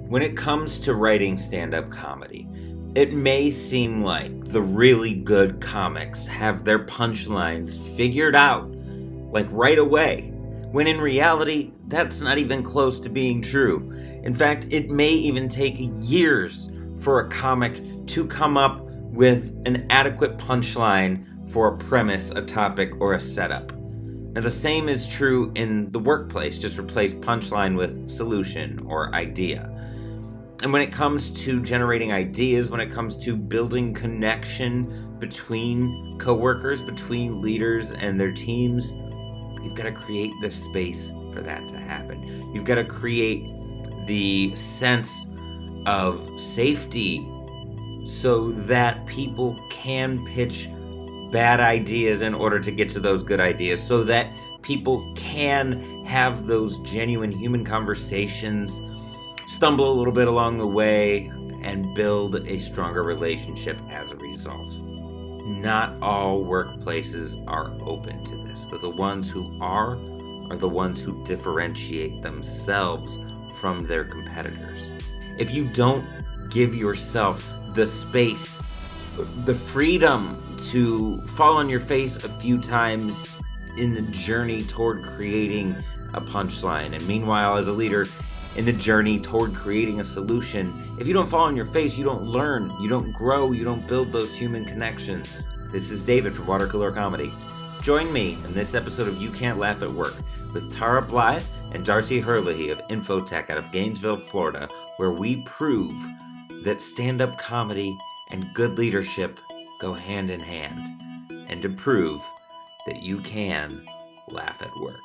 When it comes to writing stand-up comedy, it may seem like the really good comics have their punchlines figured out, like right away, when in reality, that's not even close to being true. In fact, it may even take years for a comic to come up with an adequate punchline for a premise, a topic, or a setup. Now, the same is true in the workplace. Just replace punchline with solution or idea. And when it comes to generating ideas, when it comes to building connection between coworkers, between leaders and their teams, you've got to create the space for that to happen. You've got to create the sense of safety so that people can pitch bad ideas in order to get to those good ideas, so that people can have those genuine human conversations, stumble a little bit along the way, and build a stronger relationship as a result. Not all workplaces are open to this, but the ones who are the ones who differentiate themselves from their competitors. If you don't give yourself the space, the freedom to fall on your face a few times in the journey toward creating a punchline, and meanwhile, as a leader, in the journey toward creating a solution, if you don't fall on your face, you don't learn, you don't grow, you don't build those human connections. This is David from Watercooler Comedy. Join me in this episode of You Can't Laugh at Work with Blythe and Darcy Herlihy of Infotech out of Gainesville, Florida, where we prove that stand-up comedy and good leadership go hand in hand, and to prove that you can laugh at work.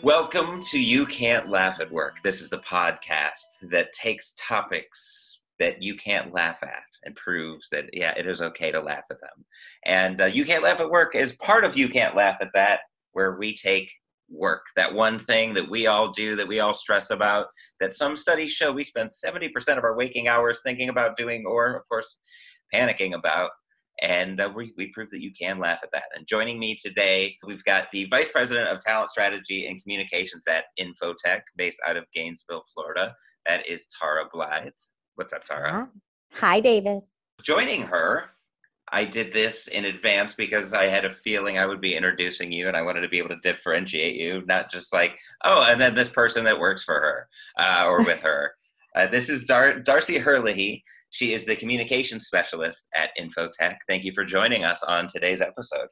Welcome to You Can't Laugh at Work. This is the podcast that takes topics that you can't laugh at and proves that, yeah, it is okay to laugh at them. And You Can't Laugh at Work is part of You Can't Laugh at That, where we take work, that one thing that we all do, that we all stress about, that some studies show we spend 70% of our waking hours thinking about doing, or, of course, panicking about. And we prove that you can laugh at that. And joining me today, we've got the Vice President of Talent Strategy and Communications at Infotech, based out of Gainesville, Florida. That is Blythe. What's up, Tara? Hi, David. Joining her, I did this in advance because I had a feeling I would be introducing you, and I wanted to be able to differentiate you, not just like, oh, and then this person that works for her or with her. This is Darcy Herlihy. She is the communications specialist at Infotech. Thank you for joining us on today's episode.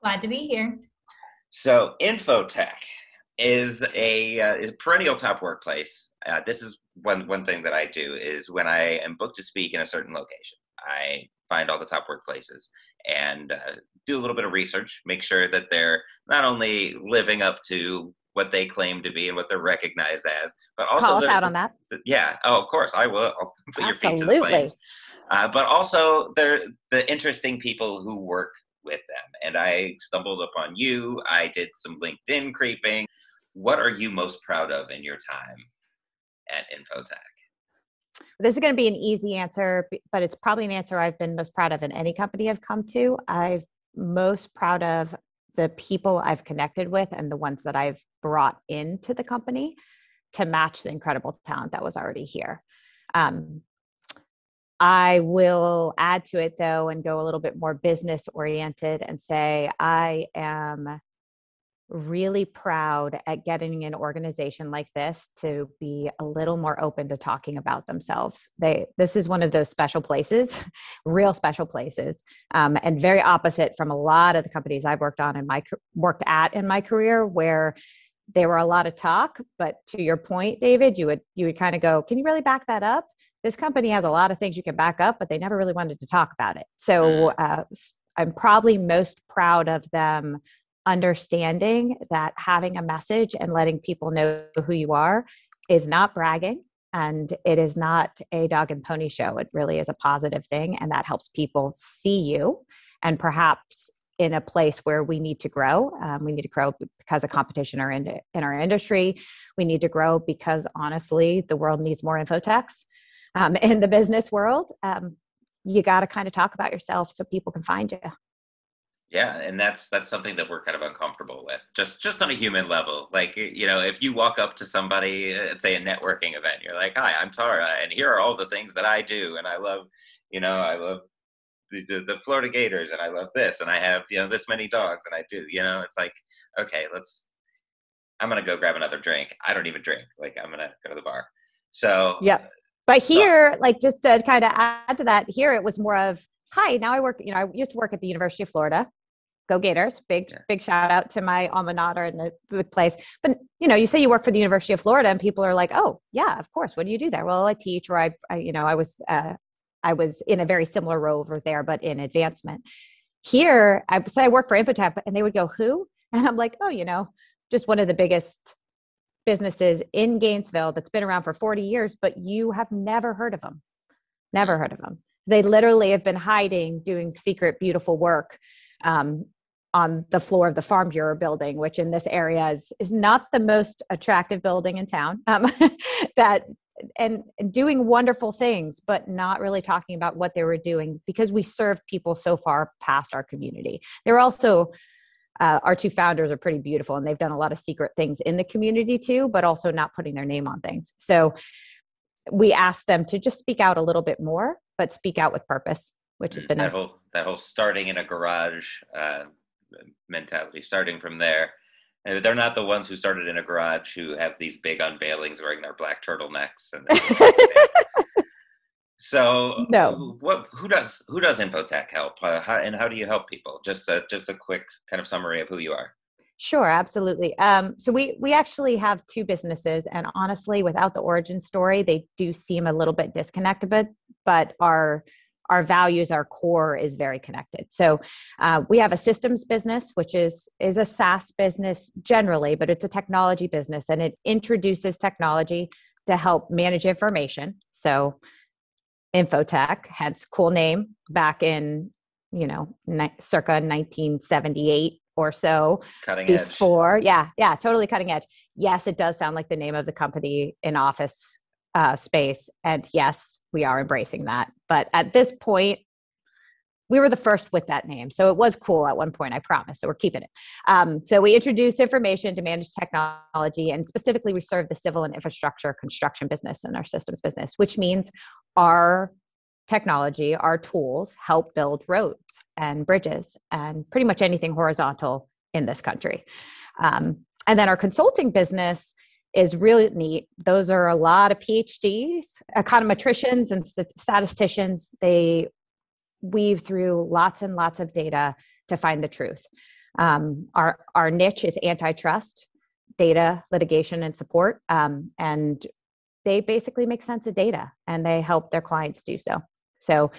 Glad to be here. So Infotech is a perennial top workplace. This is one thing that I do is when I am booked to speak in a certain location, I find all the top workplaces and do a little bit of research, make sure that they're not only living up to what they claim to be and what they're recognized as, but also call us out on that. Yeah. Oh, of course I will. I'll put your feet to the Absolutely. flames. But also they're the interesting people who work with them. And I stumbled upon you. I did some LinkedIn creeping. What are you most proud of in your time at Infotech? This is going to be an easy answer, but it's probably an answer I've been most proud of in any company I've come to. I'm most proud of the people I've connected with and the ones that I've brought into the company to match the incredible talent that was already here. I will add to it though, and go a little bit more business oriented and say, I am really proud at getting an organization like this to be a little more open to talking about themselves. This is one of those special places, real special places, and very opposite from a lot of the companies I've worked at in my career, where there were a lot of talk. But to your point, David, you would kind of go, can you really back that up? This company has a lot of things you can back up, but they never really wanted to talk about it. So I'm probably most proud of them understanding that having a message and letting people know who you are is not bragging, and it is not a dog and pony show. It really is a positive thing, and that helps people see you. And perhaps in a place where we need to grow, we need to grow because of competition in our industry. We need to grow because honestly, the world needs more infotechs in the business world. You got to kind of talk about yourself so people can find you. Yeah, and that's something that we're kind of uncomfortable with, just on a human level. Like, if you walk up to somebody at, say, a networking event, you're like, "Hi, I'm Tara, and here are all the things that I do, and I love the Florida Gators, and I love this, and I have this many dogs, and I do." It's like, okay, I'm gonna go grab another drink. I don't even drink. Like, I'm gonna go to the bar. So, Yep. But so here, like, just to kind of add to that, here it was more of, hi, now I work, I used to work at the University of Florida. Go Gators. Big shout out to my alma mater and the big place. But, you say you work for the University of Florida and people are like, oh yeah, of course. What do you do there? Well, I teach, or I was in a very similar role over there, but in advancement. Here, I say I work for Infotech, and they would go, who? And I'm like, oh, just one of the biggest businesses in Gainesville that's been around for 40 years, but you have never heard of them. Never heard of them. They literally have been hiding, doing secret, beautiful work on the floor of the Farm Bureau building, which in this area is not the most attractive building in town. And doing wonderful things, but not really talking about what they were doing, because we served people so far past our community. They're also our two founders are pretty beautiful, and they've done a lot of secret things in the community too, but also not putting their name on things. So we asked them to just speak out a little bit more, but speak out with purpose, which has been nice. That whole starting in a garage mentality, starting from there. And they're not the ones who started in a garage who have these big unveilings wearing their black turtlenecks. So, no. Who does Infotech help? How do you help people? Just a quick kind of summary of who you are. Sure, absolutely. So we actually have two businesses, and honestly, without the origin story, they do seem a little bit disconnected, but our values, our core is very connected. So we have a systems business, which is a SaaS business generally, but it's a technology business, and it introduces technology to help manage information. So Infotech, hence cool name, back in, circa 1978 or so. Cutting before, edge. Yeah, totally cutting edge. Yes, it does sound like the name of the company in office space. And yes, we are embracing that. But at this point, we were the first with that name. So it was cool at one point, I promise. So we're keeping it. So we introduced information to manage technology, and specifically we serve the civil and infrastructure construction business and our systems business, which means our technology, our tools help build roads and bridges and pretty much anything horizontal in this country. And then our consulting business is really neat. Those are a lot of PhDs, econometricians and statisticians. They weave through lots and lots of data to find the truth. Our niche is antitrust, data, litigation, and support. And they basically make sense of data, and they help their clients do so. So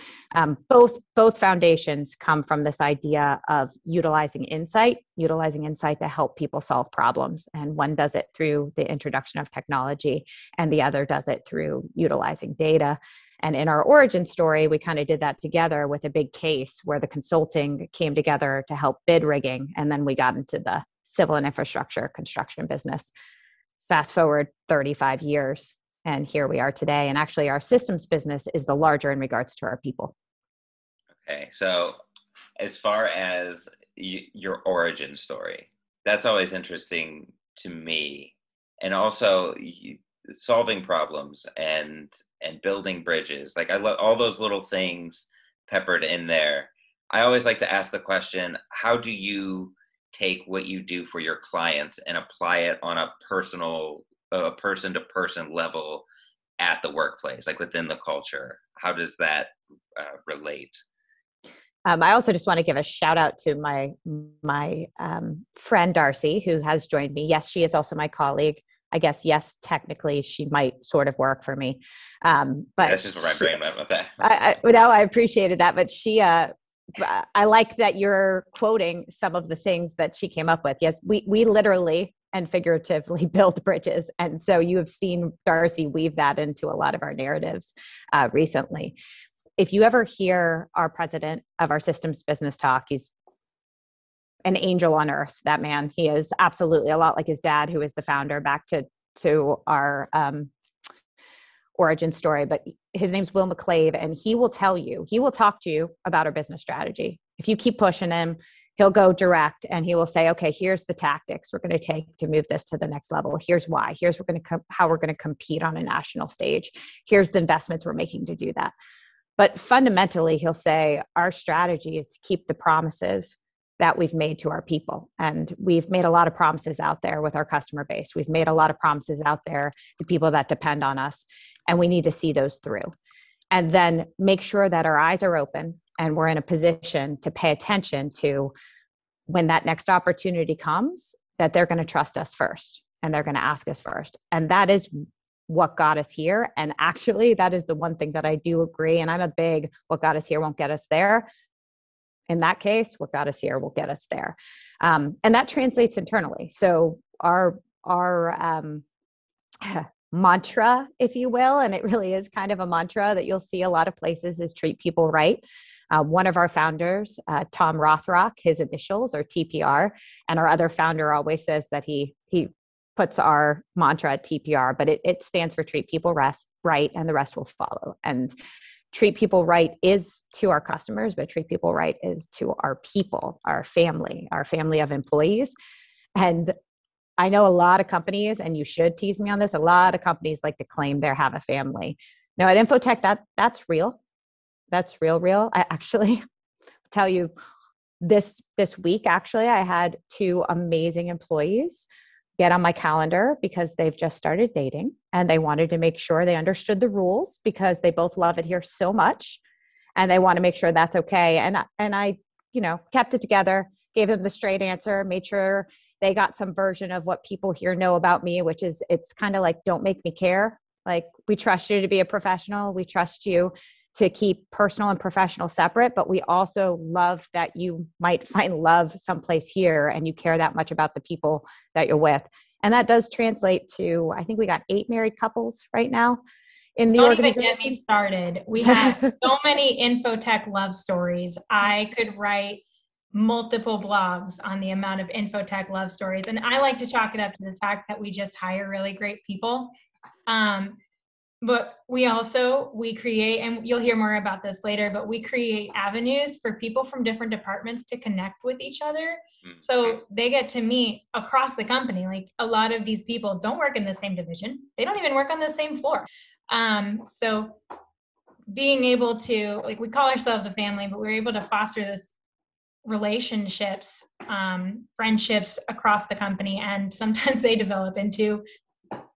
both foundations come from this idea of utilizing insight to help people solve problems. And one does it through the introduction of technology, and the other does it through utilizing data. And in our origin story, we kind of did that together with a big case where the consulting came together to help bid rigging. And then we got into the civil and infrastructure construction business. Fast forward 35 years. And here we are today. And actually, our systems business is the larger in regards to our people. Okay. So as far as your origin story, that's always interesting to me. And also solving problems and building bridges. Like, I love all those little things peppered in there. I always like to ask the question, how do you take what you do for your clients and apply it on a person-to-person level at the workplace, like within the culture? How does that relate? I also just want to give a shout out to my friend Darcy, who has joined me. Yes, she is also my colleague. I guess, yes, technically she might sort of work for me. But that's just where my brain went with that. I appreciated that. But I like that you're quoting some of the things that she came up with. Yes, we literally and figuratively build bridges. And so you have seen Darcy weave that into a lot of our narratives recently. If you ever hear our president of our systems business talk, he's an angel on earth, that man. He is absolutely a lot like his dad, who is the founder, back to our origin story. But his name's Will McClave, and he will talk to you about our business strategy. If you keep pushing him, He'll go direct and he will say, okay, here's the tactics we're going to take to move this to the next level. Here's why. Here's how we're going to compete on a national stage. Here's the investments we're making to do that. But fundamentally, he'll say, our strategy is to keep the promises that we've made to our people. And we've made a lot of promises out there with our customer base. We've made a lot of promises out there to people that depend on us. And we need to see those through. And then make sure that our eyes are open and we're in a position to pay attention to when that next opportunity comes, that they're going to trust us first and they're going to ask us first. And that is what got us here. And actually, that is the one thing that I do agree. And I'm a big, what got us here won't get us there. In that case, what got us here will get us there. And that translates internally. So our mantra, if you will, and it really is kind of a mantra that you'll see a lot of places, is treat people right. One of our founders, Tom Rothrock, his initials are TPR, and our other founder always says that he puts our mantra at TPR, but it stands for treat people right, and the rest will follow. And treat people right is to our customers, but treat people right is to our people, our family of employees. And I know a lot of companies, and you should tease me on this, a lot of companies like to claim they have a family. Now at Infotech, that's real. That's real. I actually tell you this week, actually, I had 2 amazing employees get on my calendar because they've just started dating and they wanted to make sure they understood the rules because they both love it here so much and they want to make sure that's okay. And I, kept it together, gave them the straight answer, made sure they got some version of what people here know about me, which is, it's kind of like, don't make me care. Like, we trust you to be a professional. We trust you to keep personal and professional separate, but we also love that you might find love someplace here and you care that much about the people that you're with. And that does translate to, I think we got 8 married couples right now in the organization. Don't even get me started. We have so many Infotech love stories. I could write multiple blogs on the amount of Infotech love stories. And I like to chalk it up to the fact that we just hire really great people. But we create, and you'll hear more about this later, but we create avenues for people from different departments to connect with each other. So they get to meet across the company. Like, a lot of these people don't work in the same division. They don't even work on the same floor. So being able to, like, we call ourselves a family, but we're able to foster this relationships, friendships across the company. And sometimes they develop into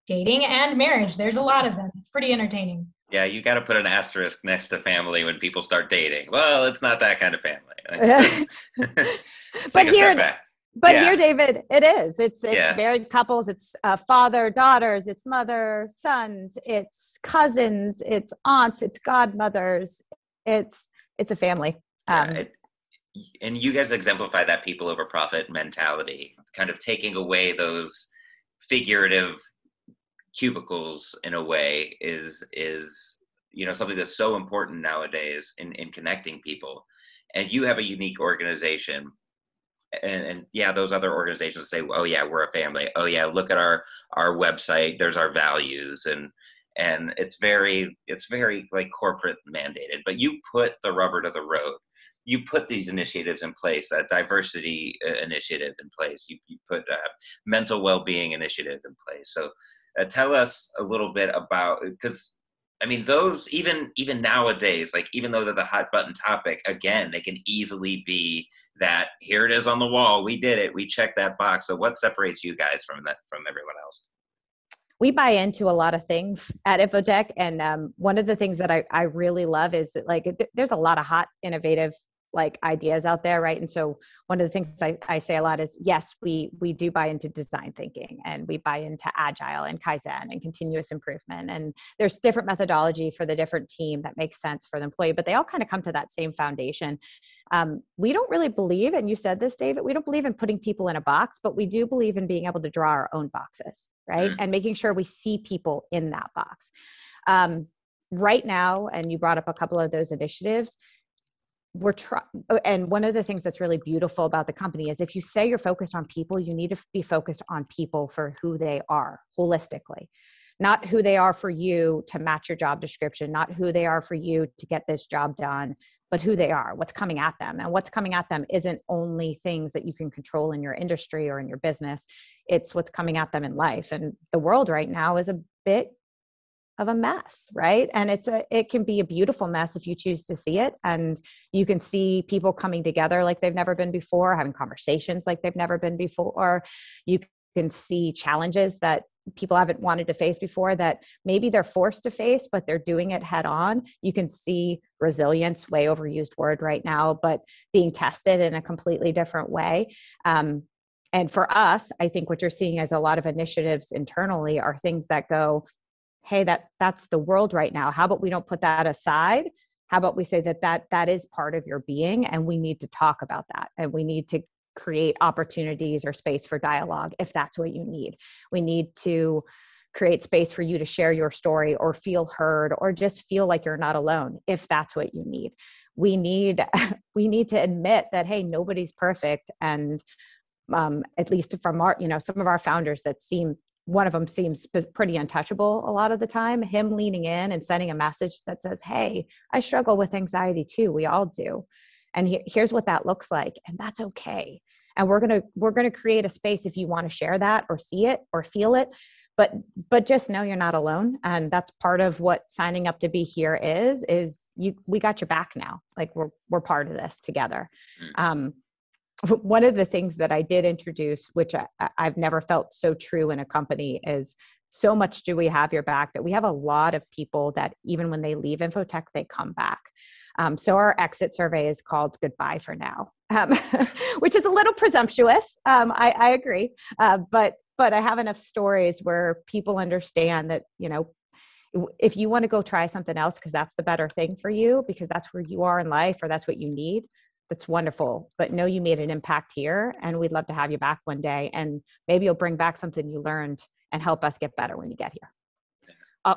dating and marriage. There's a lot of them. It's pretty entertaining. Yeah, you got to put an asterisk next to family when people start dating. Well, it's not that kind of family. Here, David, it is. It's married couples. It's father, daughters. It's mother, sons. It's cousins. It's aunts. It's godmothers. It's a family. And you guys exemplify that people over profit mentality, kind of taking away those figurative cubicles in a way is something that's so important nowadays in connecting people. And you have a unique organization, and those other organizations say, oh yeah, we're a family. Oh yeah, look at our website, there's our values, and it's very like corporate mandated, but you put the rubber to the road. You put these initiatives in place, a diversity initiative in place. You put a mental well-being initiative in place. So tell us a little bit about, because I mean, those even nowadays, like, even though they're the hot button topic, again, they can easily be that, here it is on the wall, we did it, we checked that box. So what separates you guys from everyone else? We buy into a lot of things at Infotech. And one of the things that I really love is that, like, there's a lot of hot, innovative, like, ideas out there, right? And so one of the things I say a lot is, yes, we do buy into design thinking, and we buy into agile and Kaizen and continuous improvement. And there's different methodology for the different team that makes sense for the employee, but they all kind of come to that same foundation. We don't really believe, and you said this, David, we don't believe in putting people in a box, but we do believe in being able to draw our own boxes, right? And making sure we see people in that box. Right now, and you brought up a couple of those initiatives, and one of the things that's really beautiful about the company is, if you say you're focused on people, you need to be focused on people for who they are holistically, not who they are for you to match your job description, not who they are for you to get this job done, but who they are, what's coming at them. And what's coming at them isn't only things that you can control in your industry or in your business. It's what's coming at them in life. And the world right now is a bit of a mess, right? And it can be a beautiful mess if you choose to see it. And you can see people coming together like they've never been before, having conversations like they've never been before. You can see challenges that people haven't wanted to face before that maybe they're forced to face, but they're doing it head on. You can see resilience, way overused word right now, but being tested in a completely different way. And for us, I think what you're seeing as a lot of initiatives internally are things that go, hey, that's the world right now. How about we don't put that aside? How about we say that is part of your being, and we need to talk about that, and we need to create opportunities or space for dialogue if that's what you need. We need to create space for you to share your story or feel heard or just feel like you're not alone if that's what you need. We need to admit that, hey, nobody's perfect. And at least from our, some of our founders one of them seems pretty untouchable a lot of the time, him leaning in and sending a message that says, hey, I struggle with anxiety too. We all do. And here's what that looks like. And that's okay. And we're going to create a space if you want to share that or see it or feel it, but just know you're not alone. And that's part of what signing up to be here is we got your back now. Like we're part of this together. One of the things that I did introduce, which I've never felt so true in a company, is so much do we have your back that we have a lot of people that even when they leave Infotech, they come back. So our exit survey is called Goodbye for Now, which is a little presumptuous. I agree. But I have enough stories where people understand that, if you want to go try something else, because that's the better thing for you, because that's where you are in life or that's what you need, that's wonderful. But know you made an impact here, and we'd love to have you back one day. And maybe you'll bring back something you learned and help us get better when you get here.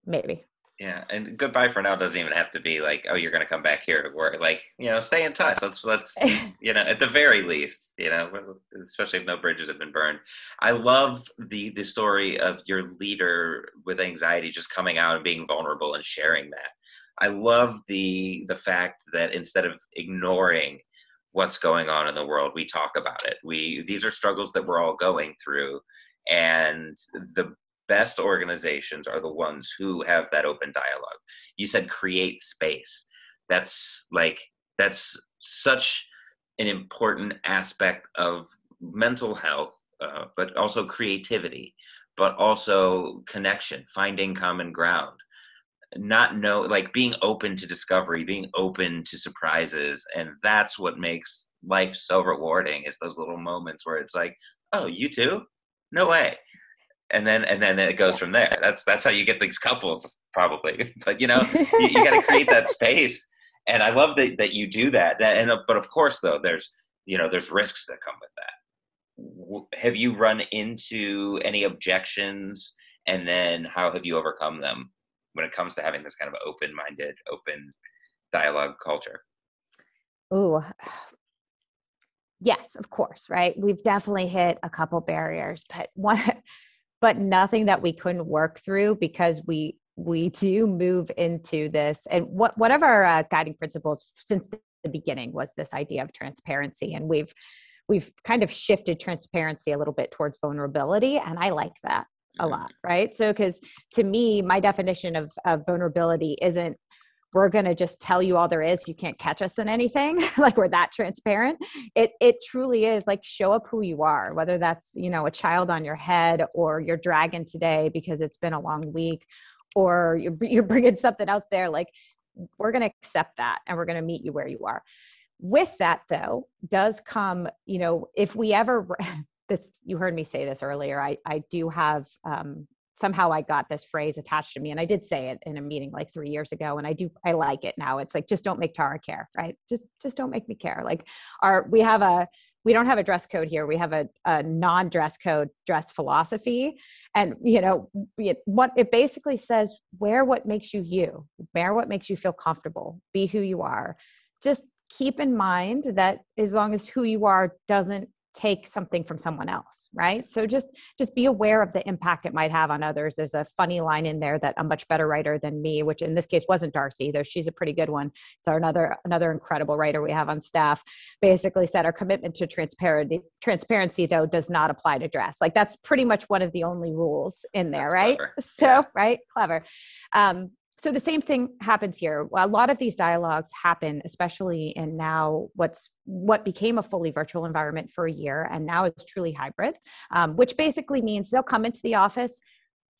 Maybe. Yeah, and goodbye for now doesn't even have to be like, oh, you're going to come back here to work. Like, stay in touch. Let's at the very least, especially if no bridges have been burned. I love the story of your leader with anxiety just coming out and being vulnerable and sharing that. I love the fact that instead of ignoring what's going on in the world, we talk about it. These are struggles that we're all going through, and the best organizations are the ones who have that open dialogue. You said create space. That's such an important aspect of mental health, but also creativity, but also connection, finding common ground. Being open to discovery, being open to surprises. And that's what makes life so rewarding, is those little moments where it's like, oh, you too? No way. And then it goes from there. That's how you get these couples, probably. But you got to create that space. And I love that you do that. But of course, though, there's risks that come with that. Have you run into any objections? And then how have you overcome them when it comes to having this kind of open-minded, open dialogue culture? Ooh, yes, of course, right? We've definitely hit a couple barriers, but nothing that we couldn't work through, because we do move into this. And one of our guiding principles since the beginning was this idea of transparency, and we've kind of shifted transparency a little bit towards vulnerability, and I like that a lot, right? So, because to me, my definition of vulnerability isn't, we're going to just tell you all there is, you can't catch us in anything, like we're that transparent. It truly is like, show up who you are, whether that's, a child on your head, or you're dragging today because it's been a long week, or you're bringing something out there. Like, we're going to accept that, and we're going to meet you where you are. With that, though, does come, if we ever, you heard me say this earlier, I do have, somehow I got this phrase attached to me, and I did say it in a meeting like 3 years ago, and I like it now. It's like, just don't make Tara care, right? Just don't make me care. Like we don't have a dress code here. We have a non-dress code dress philosophy. And, what it basically says, wear what makes you, wear what makes you feel comfortable, be who you are. Just keep in mind that as long as who you are doesn't take something from someone else, right? So just be aware of the impact it might have on others. There's a funny line in there that a much better writer than me, which in this case wasn't Darcy, though she's a pretty good one. It's another incredible writer we have on staff, basically said our commitment to transparency though does not apply to dress. Like that's pretty much one of the only rules in there, That's right? clever. So, Yeah. right, clever. So the same thing happens here. A lot of these dialogues happen, especially in now what became a fully virtual environment for a year, and now it's truly hybrid, which basically means they'll come into the office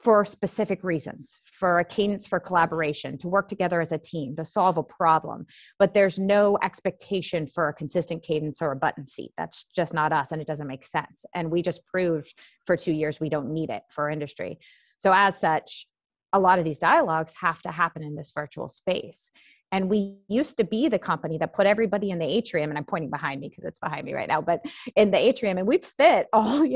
for specific reasons, for a cadence for collaboration, to work together as a team, to solve a problem. But there's no expectation for a consistent cadence or a button seat. That's just not us, and it doesn't make sense. And we just proved for 2 years we don't need it for our industry. So as such, a lot of these dialogues have to happen in this virtual space. And we used to be the company that put everybody in the atrium, and I'm pointing behind me because it's behind me right now, but in the atrium, and we'd fit all,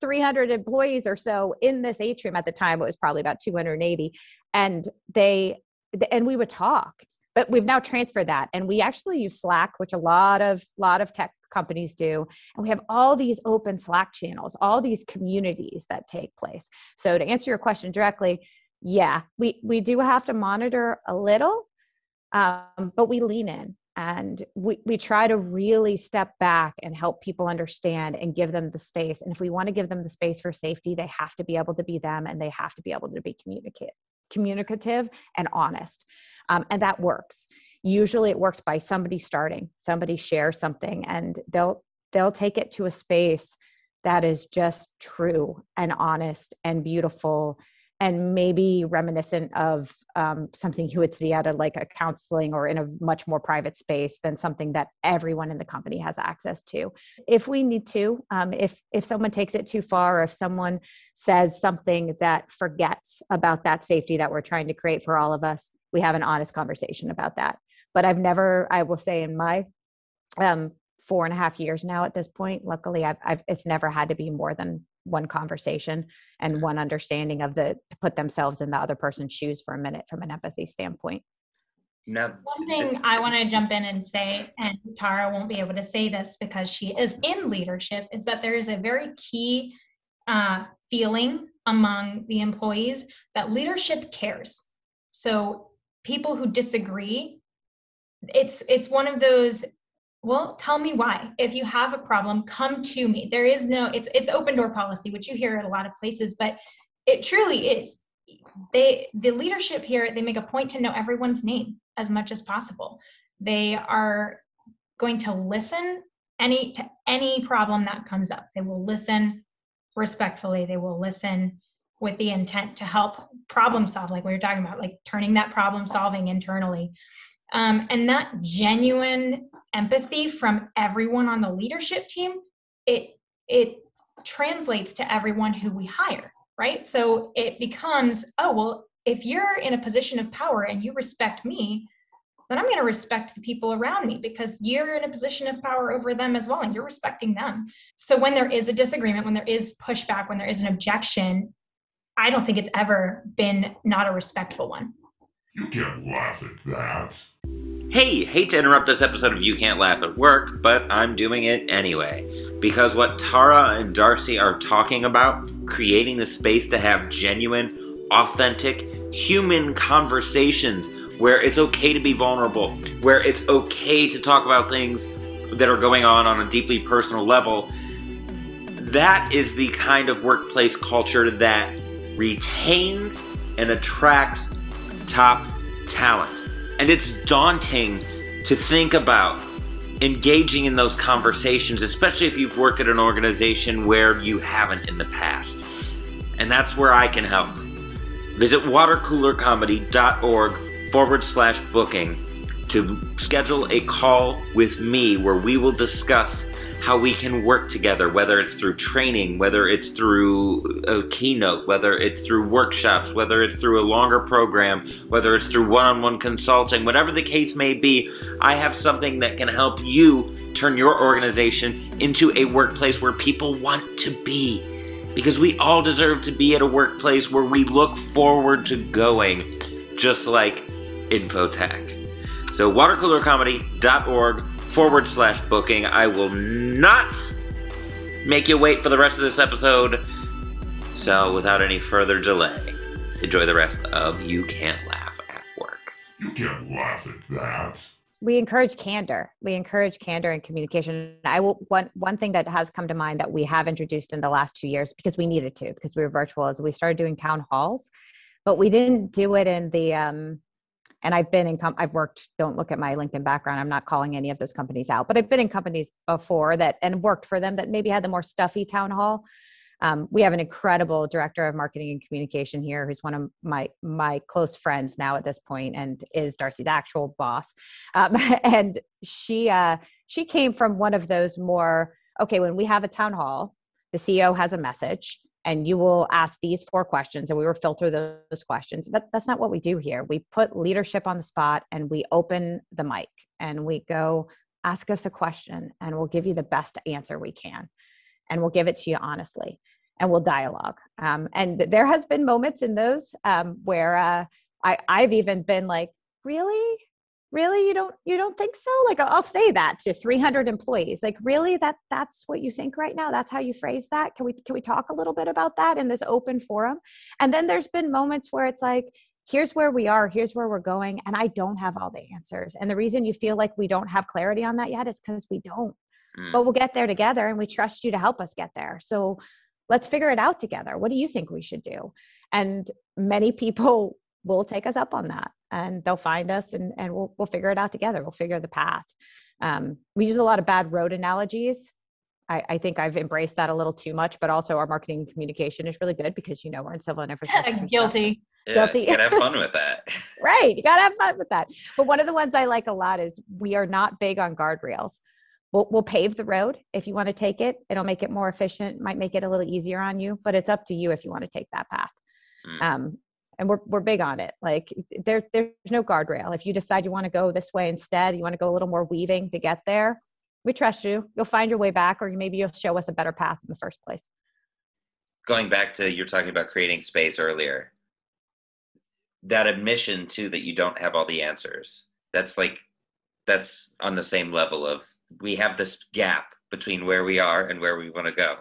300 employees or so in this atrium. At the time, it was probably about 280. And we would talk, but we've now transferred that. And we actually use Slack, which a lot of tech companies do. And we have all these open Slack channels, all these communities that take place. So to answer your question directly, yeah, we do have to monitor a little, but we lean in and we try to really step back and help people understand and give them the space. And if we want to give them the space for safety, they have to be able to be them, and they have to be able to be communicative and honest. And that works. Usually it works by somebody shares something, and they'll take it to a space that is just true and honest and beautiful, and maybe reminiscent of something you would see out of like a counseling or in a much more private space than something that everyone in the company has access to. If we need to, if someone takes it too far, or if someone says something that forgets about that safety that we're trying to create for all of us, we have an honest conversation about that. But I will say in my 4.5 years now at this point, luckily it's never had to be more than one conversation and one understanding of to put themselves in the other person's shoes for a minute from an empathy standpoint. Now, one thing I want to jump in and say, and Tara won't be able to say this because she is in leadership, is that there is a very key feeling among the employees that leadership cares. So people who disagree, it's one of those, well, tell me why. If you have a problem, come to me. There is it's open door policy, which you hear at a lot of places, but it truly is. The leadership here, they make a point to know everyone's name as much as possible. They are going to listen to any problem that comes up. They will listen respectfully. They will listen with the intent to help problem solve, like we were talking about, like turning that problem solving internally. And that genuine empathy from everyone on the leadership team, it translates to everyone who we hire, right? So it becomes, oh, well, if you're in a position of power and you respect me, then I'm going to respect the people around me because you're in a position of power over them as well, and you're respecting them. So when there is a disagreement, when there is pushback, when there is an objection, I don't think it's ever been not a respectful one. You can't laugh at that. Hey, hate to interrupt this episode of You Can't Laugh at Work, but I'm doing it anyway. Because what Tara and Darcy are talking about, creating the space to have genuine, authentic, human conversations where it's okay to be vulnerable, where it's okay to talk about things that are going on a deeply personal level, that is the kind of workplace culture that retains and attracts top talent. And it's daunting to think about engaging in those conversations, especially if you've worked at an organization where you haven't in the past. And that's where I can help. Visit watercoolercomedy.org/booking to schedule a call with me where we will discuss how we can work together, whether it's through training, whether it's through a keynote, whether it's through workshops, whether it's through a longer program, whether it's through one-on-one consulting, whatever the case may be. I have something that can help you turn your organization into a workplace where people want to be. Because we all deserve to be at a workplace where we look forward to going, just like Infotech. So watercoolercomedy.org/booking. I will not make you wait for the rest of this episode. So without any further delay, enjoy the rest of You Can't Laugh at Work. You can't laugh at that. We encourage candor. We encourage candor and communication. One thing that has come to mind that we have introduced in the last 2 years, because we needed to, because we were virtual, is we started doing town halls, but we didn't do it in the, and I've worked, don't look at my LinkedIn background. I'm not calling any of those companies out, but I've been in companies before that and worked for them that maybe had the more stuffy town hall. We have an incredible director of marketing and communication here, who's one of my close friends now at this point, and is Darcy's actual boss. And she came from one of those more, okay, when we have a town hall, the CEO has a message and you will ask these 4 questions and we will filter those questions. That's not what we do here. We put leadership on the spot and we open the mic and we go, ask us a question and we'll give you the best answer we can. And we'll give it to you honestly, and we'll dialogue. And there has been moments in those where I've even been like, really, you don't think so? Like, I'll say that to 300 employees. Like, really, that's what you think right now? That's how you phrase that? Can we talk a little bit about that in this open forum? And then there's been moments where it's like, here's where we are, here's where we're going, and I don't have all the answers. And the reason you feel like we don't have clarity on that yet is because we don't. But we'll get there together and we trust you to help us get there. So let's figure it out together. What do you think we should do? And many people will take us up on that and they'll find us and we'll figure it out together. We'll figure the path. We use a lot of bad road analogies. I think I've embraced that a little too much, but also our marketing and communication is really good because, we're in civil and infrastructure. Guilty. Guilty. You gotta have fun with that. Right. You gotta have fun with that. But one of the ones I like a lot is we are not big on guardrails. We'll pave the road. If you want to take it, it'll make it more efficient, might make it a little easier on you, but it's up to you if you want to take that path. And we're big on it. Like there's no guardrail. If you decide you want to go this way instead, you want to go a little more weaving to get there, we trust you. You'll find your way back, or maybe you'll show us a better path in the first place. Going back to, you're talking about creating space earlier, that admission too, that you don't have all the answers. That's on the same level of, we have this gap between where we are and where we want to go.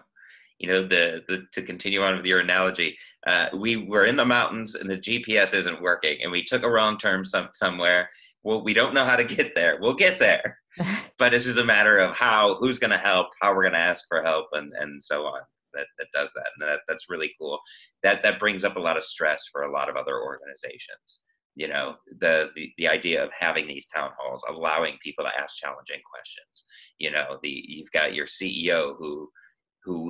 To continue on with your analogy, we were in the mountains and the GPS isn't working and we took a wrong turn somewhere. Well, we don't know how to get there. We'll get there. But it's just a matter of who's going to help, how we're going to ask for help, and so on. That does that. And that's really cool. That brings up a lot of stress for a lot of other organizations. The idea of having these town halls, allowing people to ask challenging questions. You've got your CEO who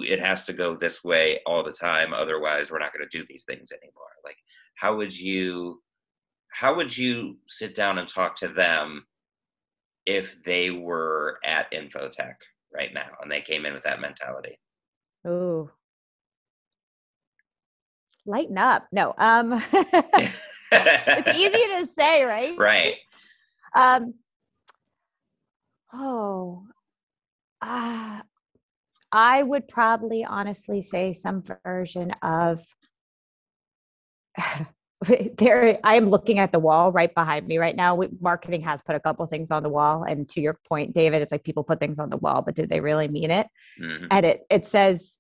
it has to go this way all the time, otherwise we're not going to do these things anymore. Like, how would you sit down and talk to them if they were at Infotech right now and they came in with that mentality? Ooh, lighten up. No, it's easy to say, right? Right. I would probably honestly say some version of there. I am looking at the wall right behind me right now. Marketing has put a couple things on the wall, and to your point, David, it's like people put things on the wall, but did they really mean it? Mm-hmm. And it says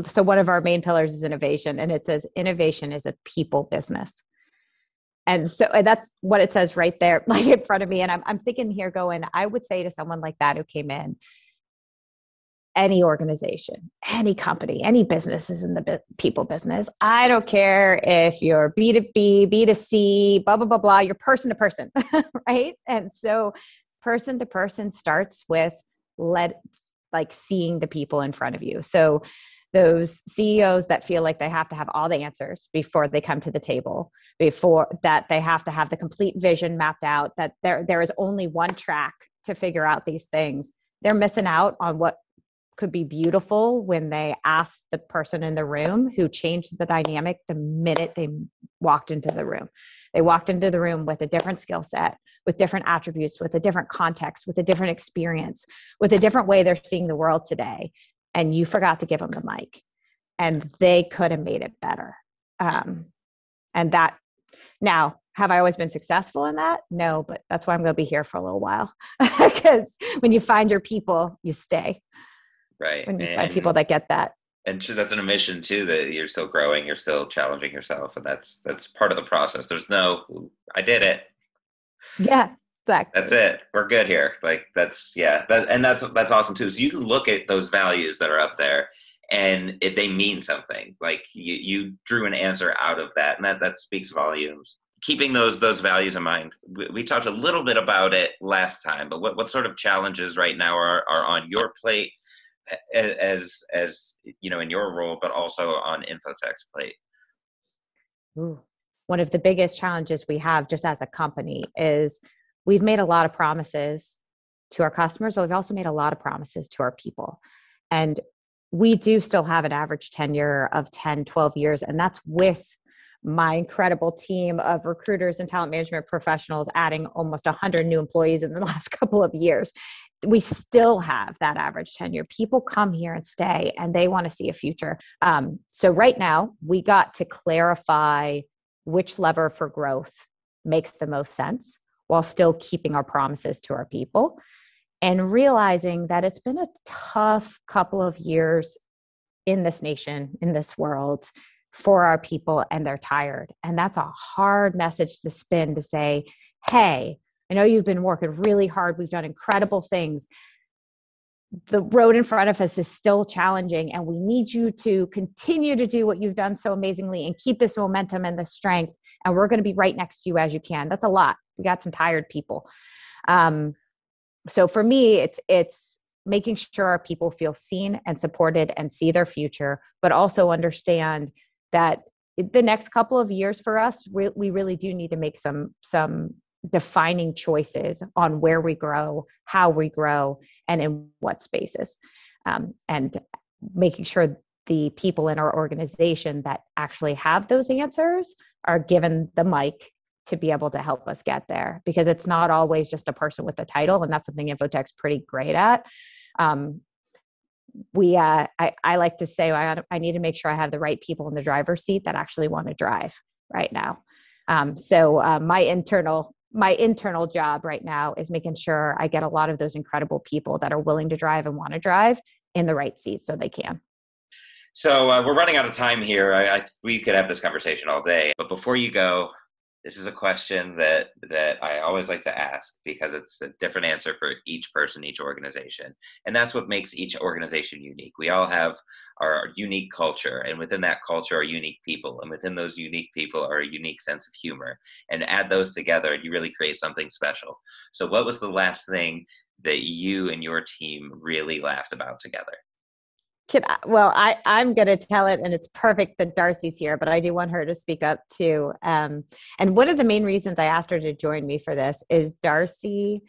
so one of our main pillars is innovation, and it says innovation is a people business. And that's what it says right there, like in front of me. And I'm thinking here going, I would say to someone like that who came in, any organization, any company, any business is in the people business. I don't care if you're B2B, B2C, blah, blah, blah, blah, you're person to person, right? And so person to person starts with seeing the people in front of you. So those CEOs that feel like they have to have all the answers before they come to the table, before that they have to have the complete vision mapped out, that there is only one track to figure out these things, they're missing out on what could be beautiful when they asked the person in the room who changed the dynamic the minute they walked into the room. They walked into the room with a different skill set, with different attributes, with a different context, with a different experience, with a different way they're seeing the world today. And you forgot to give them the mic, and they could have made it better. And that, now, have I always been successful in that? No, but that's why I'm going to be here for a little while, because when you find your people, you stay. Right. when you find people that get that. And that's an admission too, that you're still growing, you're still challenging yourself, and that's part of the process. There's no, I did it. Yeah, exactly. That's it. We're good here. Like that's that's awesome too. So you can look at those values that are up there, and they mean something. Like you drew an answer out of that, and that speaks volumes. Keeping those values in mind. We talked a little bit about it last time, but what sort of challenges right now are on your plate, as you know, in your role, but also on Infotech's plate? Ooh. One of the biggest challenges we have just as a company is we've made a lot of promises to our customers, but we've also made a lot of promises to our people. And we do still have an average tenure of 10, 12 years. And that's with my incredible team of recruiters and talent management professionals adding almost 100 new employees in the last couple of years. We still have that average tenure. People come here and stay, and they want to see a future. So right now, we got to clarify which lever for growth makes the most sense while still keeping our promises to our people, and realizing that it's been a tough couple of years in this nation, in this world, for our people, and they're tired. And that's a hard message to spin, to say, hey, I know you've been working really hard. We've done incredible things. The road in front of us is still challenging, and we need you to continue to do what you've done so amazingly and keep this momentum and this strength. And we're going to be right next to you as you can. That's a lot. We got some tired people. So for me, it's making sure our people feel seen and supported and see their future, but also understand that the next couple of years for us, we really do need to make some defining choices on where we grow, how we grow, and in what spaces. And making sure the people in our organization that actually have those answers are given the mic to be able to help us get there, because it's not always just a person with a title. And that's something Infotech's pretty great at. I like to say I need to make sure I have the right people in the driver's seat that actually want to drive right now. So my internal job right now is making sure I get a lot of those incredible people that are willing to drive and want to drive in the right seat so they can. So we're running out of time here. We could have this conversation all day, but before you go, this is a question that I always like to ask, because it's a different answer for each person, each organization. And that's what makes each organization unique. We all have our unique culture, and within that culture are unique people. And within those unique people are a unique sense of humor. And add those together and you really create something special. So what was the last that you and your team really laughed about together? I'm going to tell it, and it's perfect that Darcy's here, but I do want her to speak up too. And one of the main reasons I asked her to join me for this is Darcy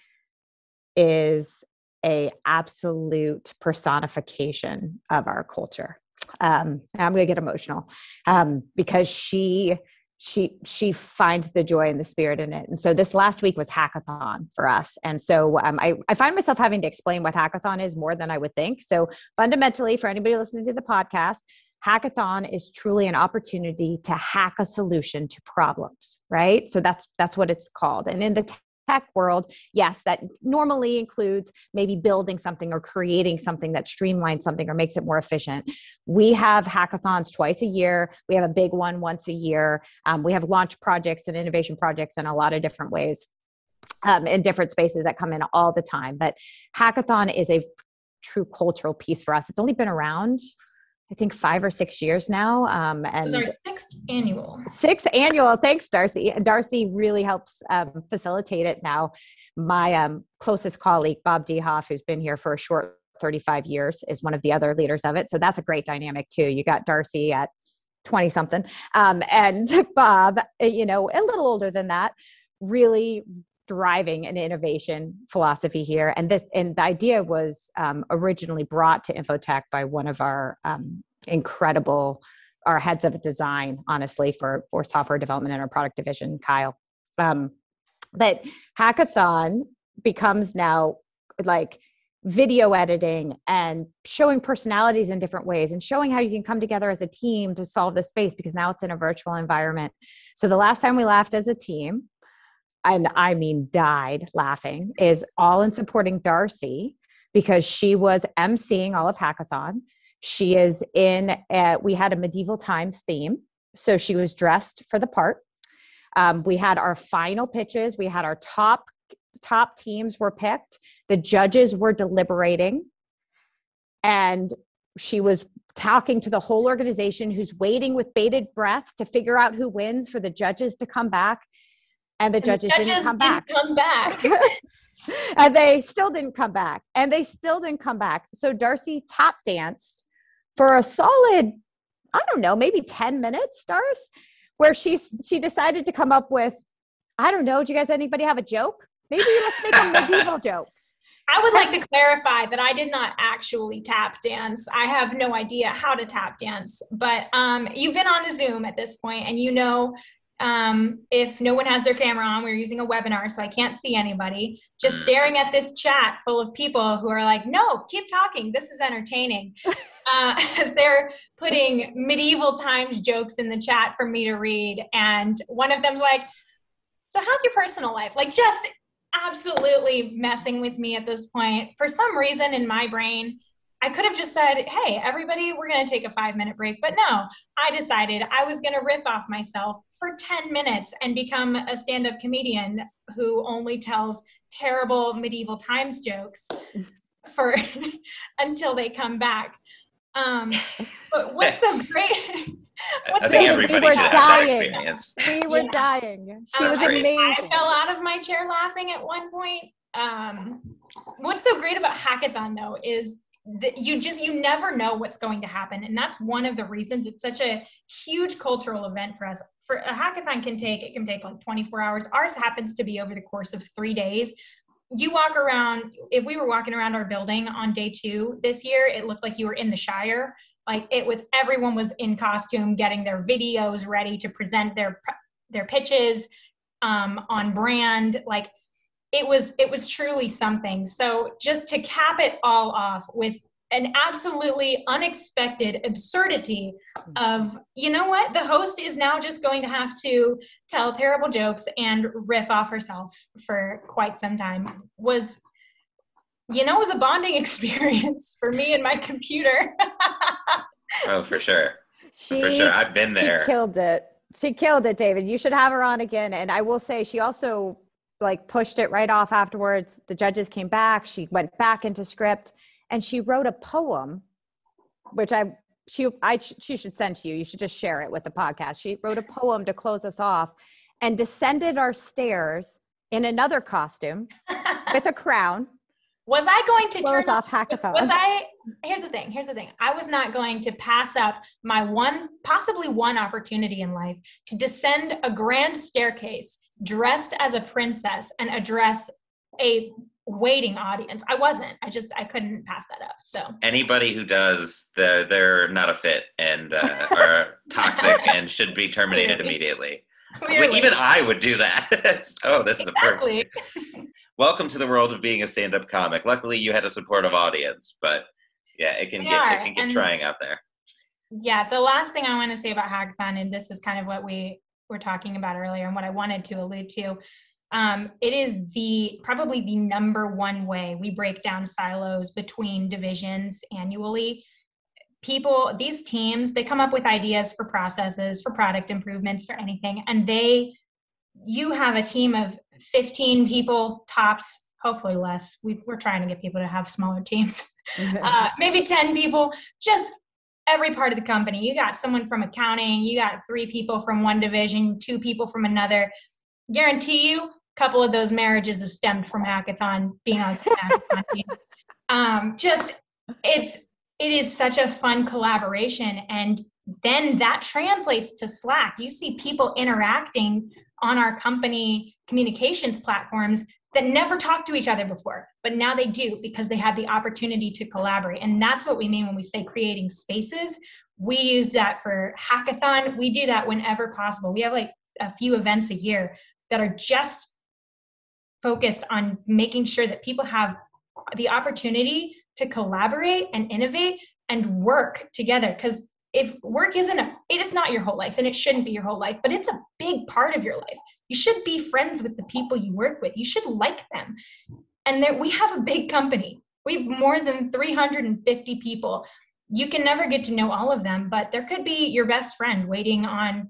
is a absolute personification of our culture. I'm going to get emotional because she finds the joy and the spirit in it. And so this last week was Hackathon for us. And so I find myself having to explain what Hackathon is more than I would think. So fundamentally, for anybody listening to the podcast, Hackathon is truly an opportunity to hack a solution to problems, right? So that's what it's called. And in the tech world, yes, that normally includes maybe building something or creating something that streamlines something or makes it more efficient. We have hackathons twice a year. We have a big one once a year. We have launch projects and innovation projects in a lot of different ways, in different spaces that come in all the time. But hackathon is a true cultural piece for us. It's only been around, I think, 5 or 6 years now. And it was our 6th annual. 6th annual. Thanks, Darcy. And Darcy really helps facilitate it now. My closest colleague, Bob Dehoff, who's been here for a short 35 years, is one of the other leaders of it. So that's a great dynamic too. You got Darcy at 20 something, and Bob, a little older than that, really driving an innovation philosophy here. And the idea was originally brought to Infotech by one of our our heads of design, honestly, for software development in our product division, Kyle. But Hackathon becomes now like video editing and showing personalities in different ways and showing how you can come together as a team to solve this space, because now it's in a virtual environment. So the last time we laughed as a team, and I mean died laughing, is all in supporting Darcy, because she was emceeing all of Hackathon. She is we had a medieval times theme. So she was dressed for the part. We had our final pitches. We had our top teams were picked. The judges were deliberating. And she was talking to the whole organization, who's waiting with bated breath to figure out who wins, for the judges to come back. And the judges didn't come back. And they still didn't come back. So Darcy tap danced for a solid, I don't know, maybe 10 minutes, Darce, where she decided to come up with, I don't know, do you guys, anybody have a joke? Maybe let's make them medieval jokes. I would like to clarify that I did not actually tap dance. I have no idea how to tap dance, but you've been on a Zoom at this point, and if no one has their camera on, we're using a webinar, so I can't see anybody, just staring at this chat full of people who are like, no, keep talking, this is entertaining. As they're putting medieval times jokes in the chat for me to read. And one of them's like, so how's your personal life? Like, just absolutely messing with me at this point. For some reason in my brain, I could have just said, hey, everybody, we're going to take a 5-minute break. But no, I decided I was going to riff off myself for 10 minutes and become a stand-up comedian who only tells terrible medieval times jokes until they come back. But what's so great? I think everybody should have that experience. We were dying. She was amazing. I fell out of my chair laughing at one point. What's so great about Hackathon, though, is that you never know what's going to happen. And that's one of the reasons it's such a huge cultural event for us. For a hackathon can take like 24 hours. Ours happens to be over the course of 3 days. You walk around, if we were walking around our building on day 2 this year, it looked like you were in the Shire. Like, everyone was in costume, getting their videos ready to present their pitches on brand. Like, it was truly something. So just to cap it all off with an absolutely unexpected absurdity of, you know what, the host is now just going to have to tell terrible jokes and riff off herself for quite some time was a bonding experience for me and my computer. Oh, for sure. For sure. I've been there. She killed it, David. You should have her on again. And I will say, she also pushed it right off afterwards. The judges came back. She went back into script, and she wrote a poem, which she should send to you. You should just share it with the podcast. She wrote a poem to close us off and descended our stairs in another costume with a crown. Was I going to close off Hackathon? Here's the thing. I was not going to pass up my possibly one opportunity in life to descend a grand staircase dressed as a princess and address a waiting audience. I couldn't pass that up. So anybody who does, they're not a fit and are toxic and should be terminated immediately. Even I would do that. This is a perfect. Welcome to the world of being a stand-up comic. Luckily, you had a supportive audience, but yeah, it can get trying out there. Yeah, the last thing I want to say about Hackathon, and this is kind of what we were talking about earlier and what I wanted to allude to, it is probably the number one way we break down silos between divisions annually. These teams, they come up with ideas for processes, for product improvements, for anything, and you have a team of 15 people tops, hopefully less. We're trying to get people to have smaller teams. Maybe 10 people, just every part of the company. You got someone from accounting, you got 3 people from one division, 2 people from another. Guarantee you, a couple of those marriages have stemmed from Hackathon, being on some Hackathon team. It is such a fun collaboration. And then that translates to Slack. You see people interacting on our company communications platforms that never talked to each other before, but now they do because they had the opportunity to collaborate. And that's what we mean when we say creating spaces. We use that for Hackathon. We do that whenever possible. We have a few events a year that are just focused on making sure that people have the opportunity to collaborate and innovate and work together. Because if work it's not your whole life, and it shouldn't be your whole life, but it's a big part of your life. You should be friends with the people you work with. You should like them. And we have a big company. We have more than 350 people. You can never get to know all of them, but there could be your best friend waiting on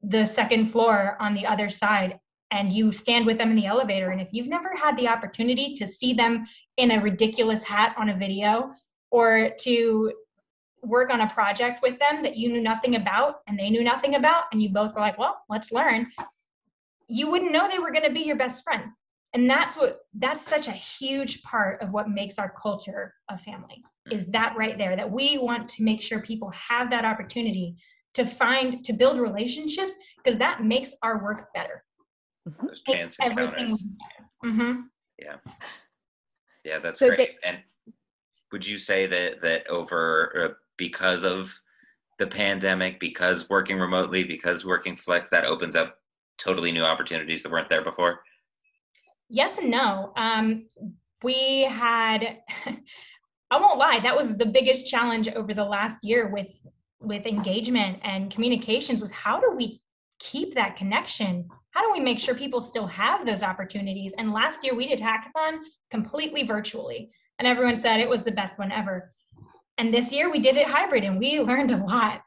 the second floor on the other side, and you stand with them in the elevator. And if you've never had the opportunity to see them in a ridiculous hat on a video, or to work on a project with them that you knew nothing about and they knew nothing about, and you both were like, well, let's learn, you wouldn't know they were going to be your best friend. And that's such a huge part of what makes our culture a family, is that right there, that we want to make sure people have that opportunity to build relationships, because that makes our work better. Those chance encounters. Mm-hmm. Yeah, that's great. And would you say that over because of the pandemic, because working remotely, because working flex, that opens up totally new opportunities that weren't there before? Yes and no. We had, I won't lie, that was the biggest challenge over the last year with engagement and communications, was how do we keep that connection? How do we make sure people still have those opportunities? And last year we did Hackathon completely virtually, and everyone said it was the best one ever. And this year we did it hybrid, and we learned a lot.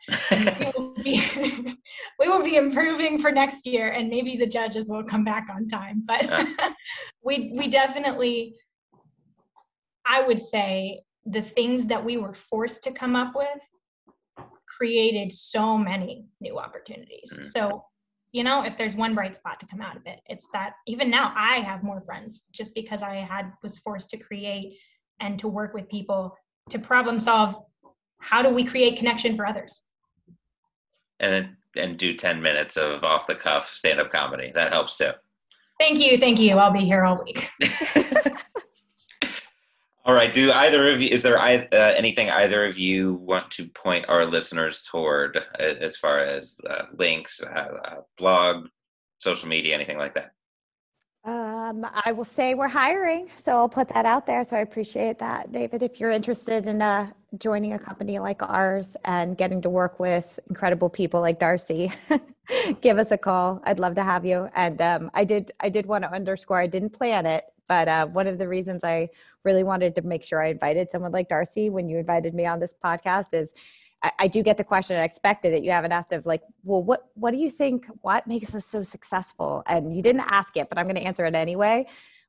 We will be improving for next year, and maybe the judges will come back on time. But we definitely, I would say, the things that we were forced to come up with created so many new opportunities. So, if there's one bright spot to come out of it, it's that even now I have more friends, just because I was forced to create and to work with people to problem solve. How do we create connection for others? And do 10 minutes of off the cuff stand-up comedy. That helps too. Thank you. I'll be here all week. All right. Do either of you, is there anything either of you want to point our listeners toward as far as links, blog, social media, anything like that? I will say we're hiring, so I'll put that out there. So I appreciate that, David. If you're interested in joining a company like ours and getting to work with incredible people like Darcy, give us a call. I'd love to have you. And I did want to underscore, I didn't plan it, but one of the reasons I really wanted to make sure I invited someone like Darcy when you invited me on this podcast is I do get the question, I expected it. You haven't asked of like, well, what do you think, what makes us so successful? And you didn't ask it, but I'm going to answer it anyway.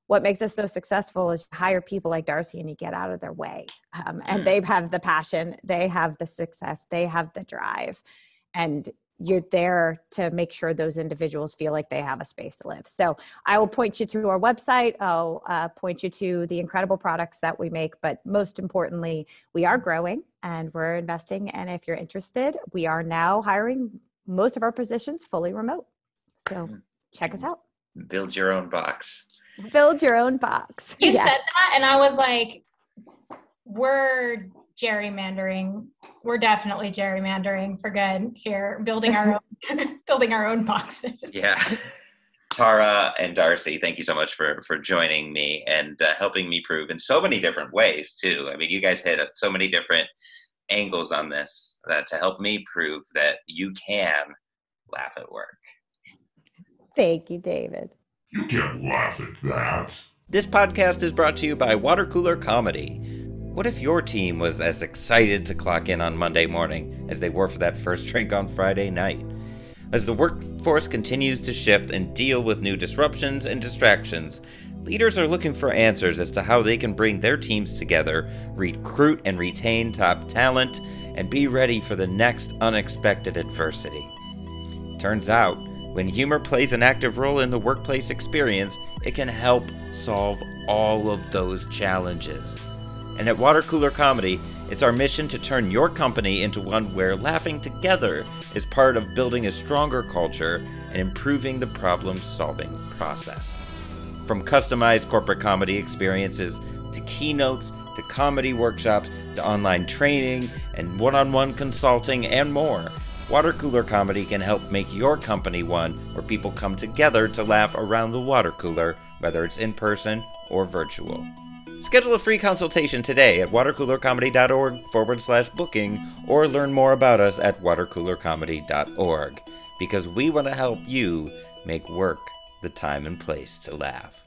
What makes us so successful is you hire people like Darcy and you get out of their way. And they have the passion, they have the success, they have the drive, and you're there to make sure those individuals feel like they have a space to live. So I will point you to our website. I'll point you to the incredible products that we make, but most importantly, we are growing and we're investing. And if you're interested, we are now hiring most of our positions fully remote. So check us out. Build your own box. Build your own box. You said that, and I was like, we're gerrymandering. We're definitely gerrymandering for good here, building our own boxes. Yeah. Tara and Darcy, thank you so much for joining me and helping me prove in so many different ways too. I mean, you guys hit so many different angles on this to help me prove that you can laugh at work. Thank you, David. You can't laugh at that. This podcast is brought to you by Watercooler Comedy. What if your team was as excited to clock in on Monday morning as they were for that first drink on Friday night? As the workforce continues to shift and deal with new disruptions and distractions, leaders are looking for answers as to how they can bring their teams together, recruit and retain top talent, and be ready for the next unexpected adversity. Turns out, when humor plays an active role in the workplace experience, it can help solve all of those challenges. And at Watercooler Comedy, it's our mission to turn your company into one where laughing together is part of building a stronger culture and improving the problem-solving process. From customized corporate comedy experiences, to keynotes, to comedy workshops, to online training, and one-on-one consulting, and more, Watercooler Comedy can help make your company one where people come together to laugh around the water cooler, whether it's in person or virtual. Schedule a free consultation today at watercoolercomedy.org/booking or learn more about us at watercoolercomedy.org, because we want to help you make work the time and place to laugh.